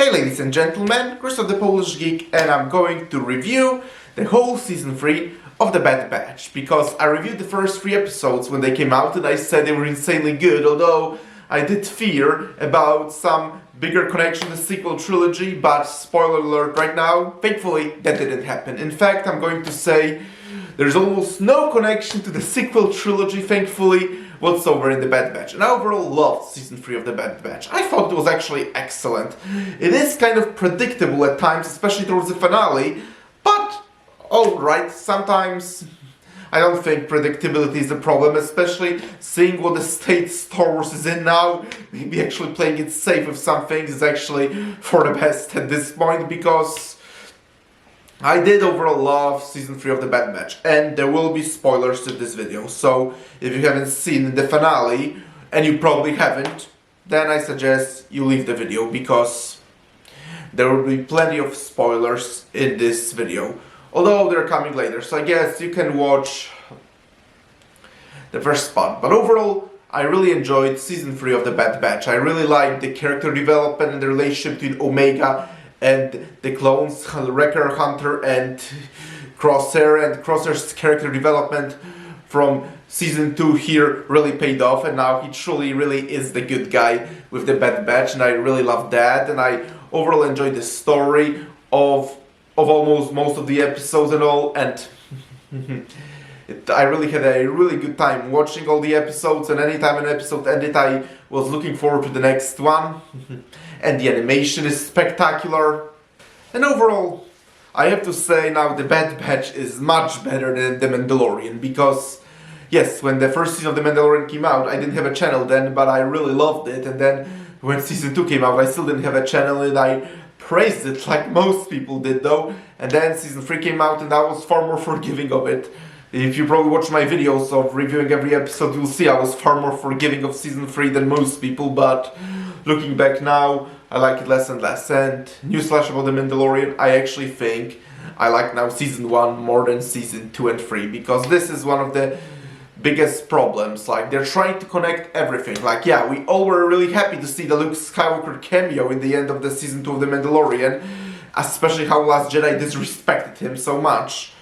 Hey ladies and gentlemen, Krzysztof the Polish Geek, and I'm going to review the whole season 3 of The Bad Batch, because I reviewed the first 3 episodes when they came out and I said they were insanely good, although I did fear about some bigger connection to the sequel trilogy, but spoiler alert right now, thankfully that didn't happen. In fact, I'm going to say there's almost no connection to the sequel trilogy, thankfully, whatsoever in The Bad Batch. And I overall loved Season 3 of The Bad Batch. I thought it was actually excellent. It is kind of predictable at times, especially towards the finale, but alright, sometimes I don't think predictability is a problem, especially seeing what the state Star Wars is in now. Maybe actually playing it safe with some things is actually for the best at this point, because I did overall love Season 3 of The Bad Batch, and there will be spoilers to this video, so if you haven't seen the finale, and you probably haven't, then I suggest you leave the video, because there will be plenty of spoilers in this video, although they're coming later, so I guess you can watch the first part. But overall, I really enjoyed Season 3 of The Bad Batch. I really liked the character development and the relationship between Omega and the clones, Wrecker, Hunter, and Crosshair, and Crosshair's character development from Season 2 here really paid off, and now he truly really is the good guy with the Bad Batch, and I really love that, and I overall enjoyed the story of almost most of the episodes and all, and I really had a really good time watching all the episodes, and anytime an episode ended I was looking forward to the next one. And the animation is spectacular. And overall, I have to say now The Bad Batch is much better than The Mandalorian, because yes, when the first season of The Mandalorian came out, I didn't have a channel then, but I really loved it, and then when Season 2 came out, I still didn't have a channel, and I praised it like most people did though, and then Season 3 came out and I was far more forgiving of it. If you probably watch my videos of reviewing every episode, you'll see I was far more forgiving of Season 3 than most people, but looking back now, I like it less and less. And newsflash about The Mandalorian, I actually think I like now Season 1 more than Season 2 and 3, because this is one of the biggest problems. Like, they're trying to connect everything. Like, yeah, we all were really happy to see the Luke Skywalker cameo in the end of the Season 2 of The Mandalorian, especially how Last Jedi disrespected him so much.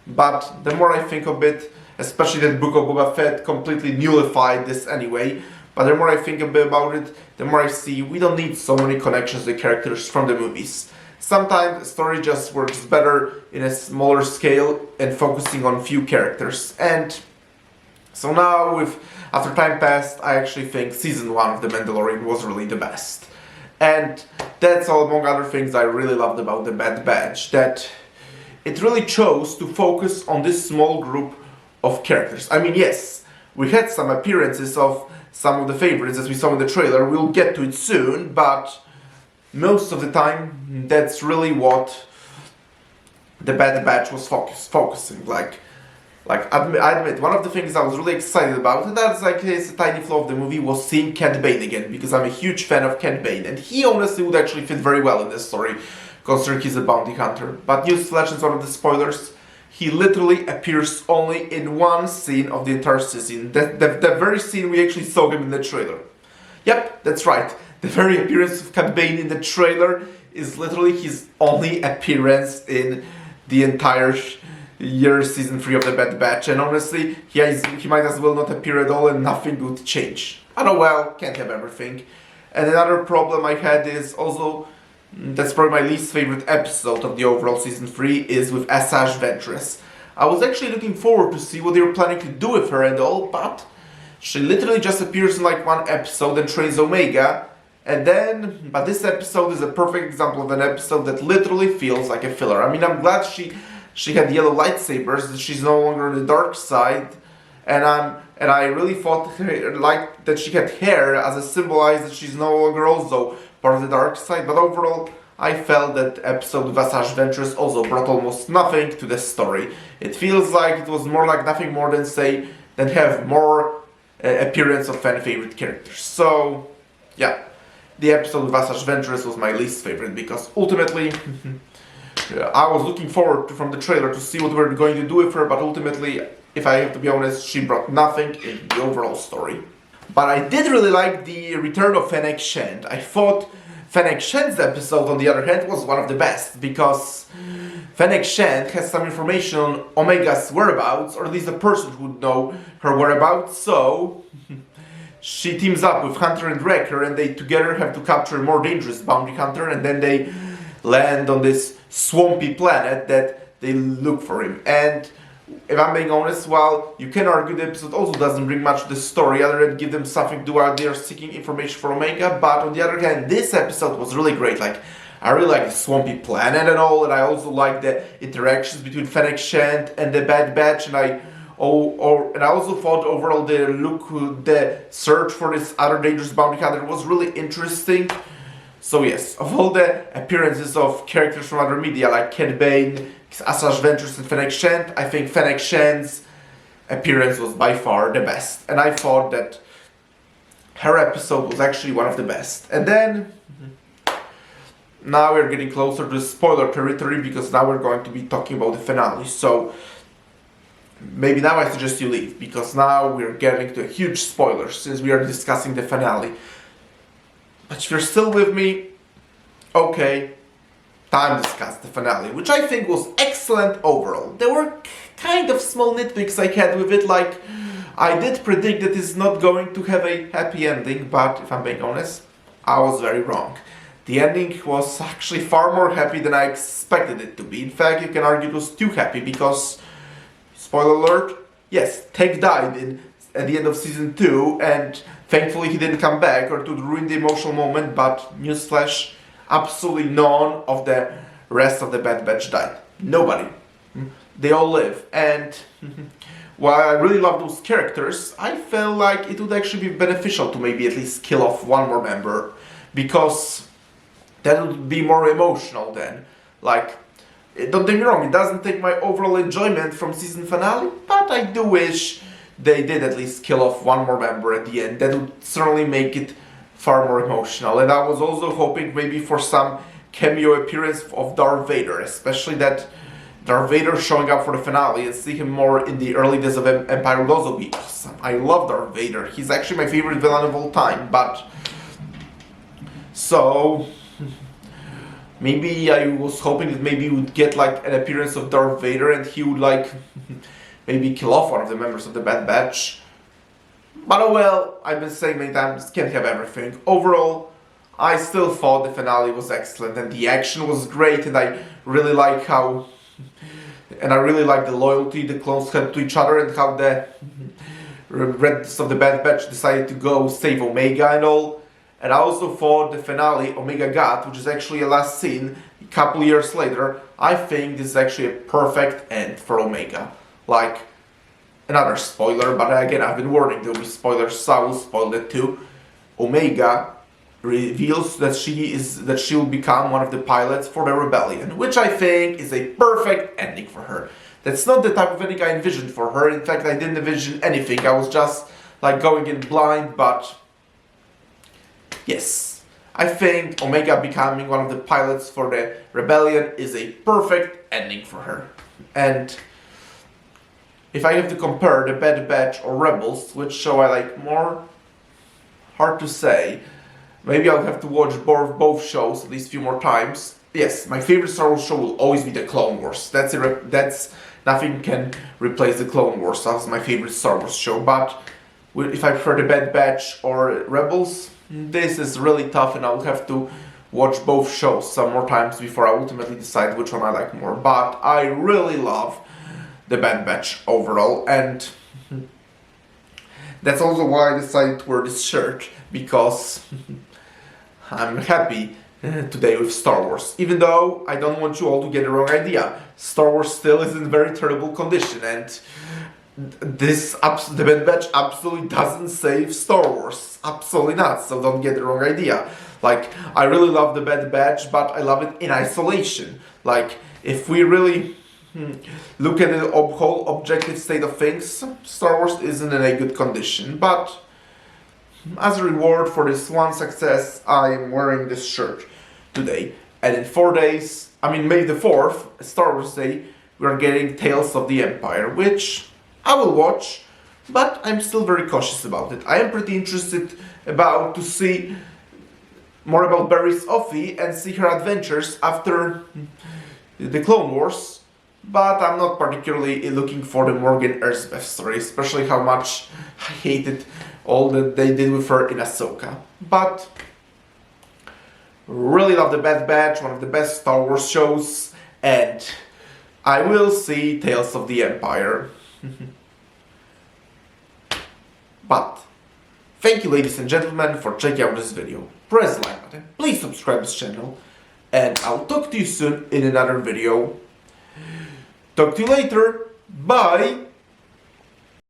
But the more I think of it, especially that Book of Boba Fett completely nullified this anyway, but the more I think a bit about it, the more I see we don't need so many connections to characters from the movies. Sometimes the story just works better in a smaller scale and focusing on few characters. And so now, after time passed, I actually think Season 1 of The Mandalorian was really the best. And that's all, among other things, I really loved about The Bad Batch, that it really chose to focus on this small group of characters. I mean, yes, we had some appearances of some of the favorites as we saw in the trailer, we'll get to it soon, but most of the time that's really what The Bad Batch was focusing. I admit, one of the things I was really excited about, and that's like it's a tiny flaw of the movie, was seeing Cad Bane again, because I'm a huge fan of Cad Bane, and he honestly would actually fit very well in this story, considering he's a bounty hunter. But newsflash is one of the spoilers. He literally appears only in one scene of the entire season. The very scene we actually saw him in the trailer. Yep, that's right. The very appearance of Cad Bane in the trailer is literally his only appearance in the entire Season 3 of The Bad Batch. And honestly, he might as well not appear at all and nothing would change. I know, well, can't have everything. And another problem I had is also, that's probably my least favorite episode of the overall Season 3, is with Asajj Ventress. I was actually looking forward to see what they were planning to do with her and all, but she literally just appears in like one episode and trains Omega, but this episode is a perfect example of an episode that literally feels like a filler. I mean, I'm glad she had yellow lightsabers, that she's no longer on the dark side, and I really thought like that she had hair as a symbolize that she's no longer also part of the dark side, but overall I felt that episode with Asajj Ventress also brought almost nothing to the story. It feels like it was more like nothing more than have more appearance of fan favorite characters. So yeah, the episode with Asajj Ventress was my least favorite, because ultimately I was looking forward from the trailer to see what we were going to do with her, but ultimately, if I have to be honest, she brought nothing in the overall story. But I did really like the return of Fennec Shand. I thought Fennec Shen's episode, on the other hand, was one of the best, because Fennec Shen has some information on Omega's whereabouts, or at least a person who would know her whereabouts, so she teams up with Hunter and Wrecker, and they together have to capture a more dangerous bounty hunter, and then they land on this swampy planet that they look for him. And if I'm being honest, well, you can argue the episode also doesn't bring much to the story other than give them something to do while they're seeking information for Omega, but on the other hand, this episode was really great. Like, I really like the swampy planet and all, and I also like the interactions between Fennec Shen and the Bad Batch, and I also thought overall the search for this other dangerous bounty hunter was really interesting. So yes, of all the appearances of characters from other media like Cad Bane, Asajj Ventress, and Fennec Shen, I think Fennec Shen's appearance was by far the best, and I thought that her episode was actually one of the best. And then now we're getting closer to spoiler territory, because now we're going to be talking about the finale. So maybe now I suggest you leave, because now we're getting to a huge spoiler since we are discussing the finale. But if you're still with me, okay, time to discuss the finale, which I think was excellent overall. There were kind of small nitpicks I had with it, like I did predict that it's not going to have a happy ending, but if I'm being honest, I was very wrong. The ending was actually far more happy than I expected it to be. In fact, you can argue it was too happy because, spoiler alert, yes, Tech died at the end of season 2, and thankfully he didn't come back or to ruin the emotional moment, but newsflash, absolutely none of the rest of the Bad Batch died. Nobody. They all live. And while I really love those characters, I felt like it would actually be beneficial to maybe at least kill off one more member, because that would be more emotional then. Like, don't get me wrong, it doesn't take my overall enjoyment from season finale, but I do wish they did at least kill off one more member at the end. That would certainly make it far more emotional. And I was also hoping maybe for some cameo appearance of Darth Vader, especially that Darth Vader showing up for the finale and see him more in the early days of Empire would also be awesome. I love Darth Vader. He's actually my favorite villain of all time, but so maybe I was hoping that maybe we would get like an appearance of Darth Vader and he would like maybe kill off one of the members of the Bad Batch. But oh well, I've been saying many times, can't have everything. Overall, I still thought the finale was excellent and the action was great, and I really like how, and I really like the loyalty the clones had to each other, and how the rest of the Bad Batch decided to go save Omega and all. And I also thought the finale Omega got, which is actually a last scene a couple years later, I think this is actually a perfect end for Omega. Like, another spoiler, but again, I've been warning there will be spoilers, so I will spoil that too. Omega reveals that she will become one of the pilots for the rebellion, which I think is a perfect ending for her. That's not the type of ending I envisioned for her. In fact, I didn't envision anything. I was just like going in blind, but yes, I think Omega becoming one of the pilots for the rebellion is a perfect ending for her. And if I have to compare the Bad Batch or Rebels, which show I like more, hard to say. Maybe I'll have to watch both shows at least a few more times. Yes, my favorite Star Wars show will always be the Clone Wars. That's nothing can replace the Clone Wars. That was my favorite Star Wars show. But if I prefer the Bad Batch or Rebels, this is really tough, and I'll have to watch both shows some more times before I ultimately decide which one I like more. But I really love the Bad Batch overall, and that's also why I decided to wear this shirt, because I'm happy today with Star Wars. Even though I don't want you all to get the wrong idea, Star Wars still is in very terrible condition, and the Bad Batch absolutely doesn't save Star Wars. Absolutely not, so don't get the wrong idea. Like, I really love the Bad Batch, but I love it in isolation. Like, if we really look at the whole objective state of things, Star Wars isn't in a good condition. But as a reward for this one success, I am wearing this shirt today. And in 4 days, May the 4th, Star Wars Day, we are getting Tales of the Empire, which I will watch, but I'm still very cautious about it. I am pretty interested to see more about Barry's Offie and see her adventures after the Clone Wars. But I'm not particularly looking for the Morgan Elsbeth story, especially how much I hated all that they did with her in Ahsoka. But really love The Bad Batch, one of the best Star Wars shows, and I will see Tales of the Empire. But thank you, ladies and gentlemen, for checking out this video. Press the like button, please subscribe to this channel, and I'll talk to you soon in another video. Talk to you later, bye!